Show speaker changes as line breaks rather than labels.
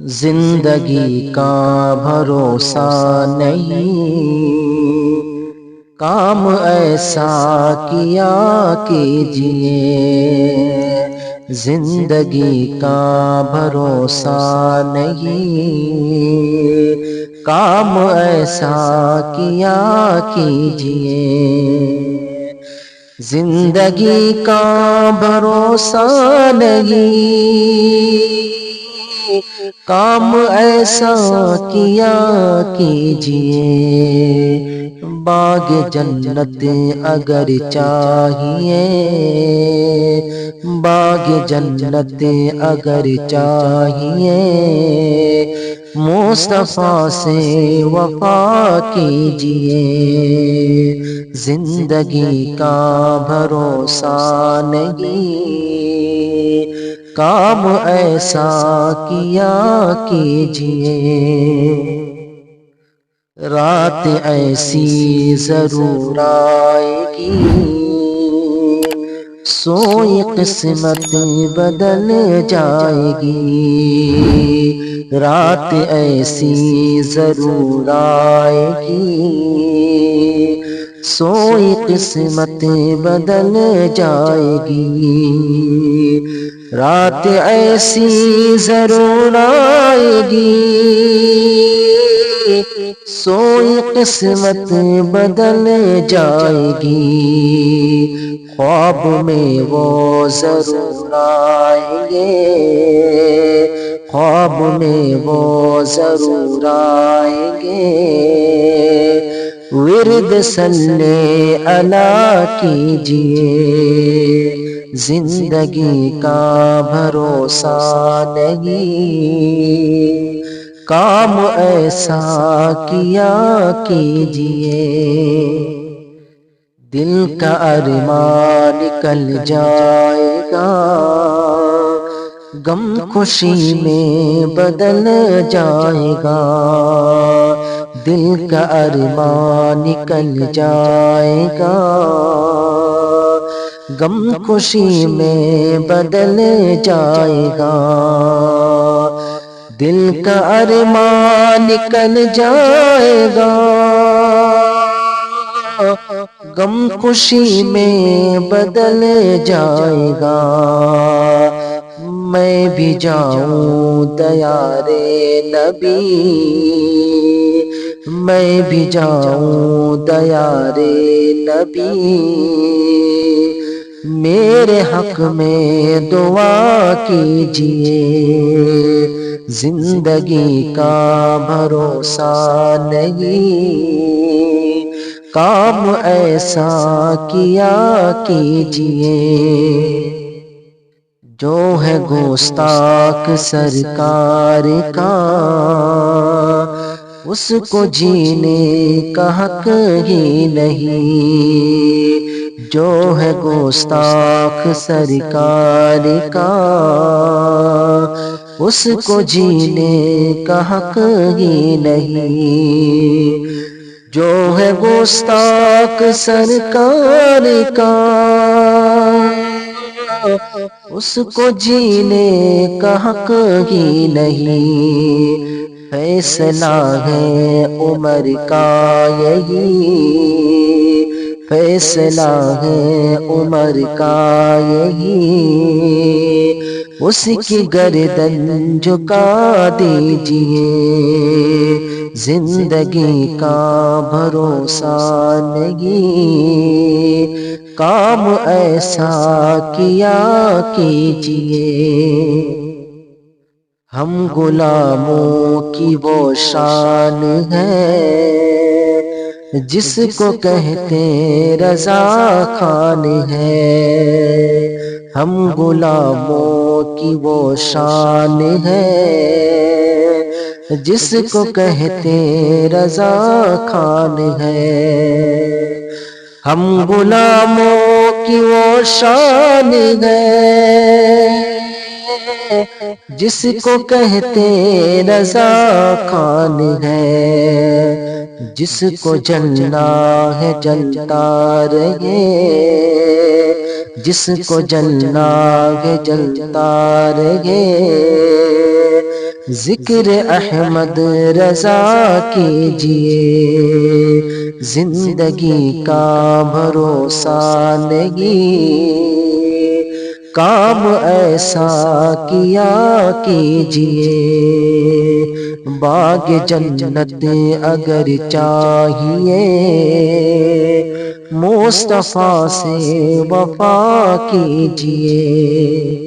زندگی کا بھروسہ نہیں، کام ایسا کیا کیجئے۔ زندگی کا بھروسہ نہیں، کام ایسا کیا کیجئے۔ زندگی کا بھروسہ نہیں، کام ایسا کیا کیجئے۔ باغ جنت اگر چاہیے، باغ جنت اگر چاہیے، مصطفیٰ سے وفا کیجئے۔ زندگی کا بھروسہ نہیں، کام ایسا کیا کیجئے۔ رات ایسی ضرور آئے گی، سوئی قسمت بدل جائے گی۔ رات ایسی ضرور آئے گی، سوئی قسمت بدل جائے گی۔ رات ایسی ضرور آئے گی، سوئی قسمت بدل جائے گی۔ خواب میں وہ ضرور آئیں گے، خواب میں وہ ضرور آئیں گے۔ ورد صلی اللہ کیجئے۔ زندگی کا بھروسہ نہیں، کام ایسا کیا کیجئے۔ دل کا ارمان نکل جائے گا، غم خوشی میں بدل جائے گا۔ دل کا ارمان نکل جائے گا، غم خوشی میں بدل جائے گا۔ دل کا ارمان نکل جائے گا، غم خوشی میں بدل جائے گا۔ میں بھی جاؤں دیار نبی، میں بھی جاؤں دیار نبی، میرے حق میں دعا کیجئے۔ زندگی کا بھروسہ نہیں، کام ایسا کیا کیجئے۔ جو ہے گستاخ سرکار کا، اس کو جینے کا حق ہی نہیں۔ جو ہے گستاخ سرکار کا، اس کو جینے کا حق ہی نہیں۔ جو ہے گستاخ سرکار کا، اس کو جینے کا حق ہی نہیں۔ فیصلہ ہے عمر کا یہی، فیصلہ ہے عمر کا یہی، اس کی گردن جھکا دیجئے۔ زندگی کا بھروسہ نہیں، کام ایسا کیا کیجئے۔ ہم غلاموں کی وہ شان ہے، جس کو کہتے رضا خان ہے۔ ہم غلاموں کی وہ شان ہے، جس کو کہتے رضا خان ہے۔ ہم غلاموں کی وہ شان ہے، جس کو کہتے رضا خان ہے۔ جس کو جلنا ہے جلتا رہے، جس کو جلنا ہے جلتا رہے، ذکر احمد رضا کیجئے، زندگی کا بھروسہ نہیں، کام ایسا کیا کیجئے، باغ جنت اگر چاہیے، مصطفیٰ سے وفا کیجئے۔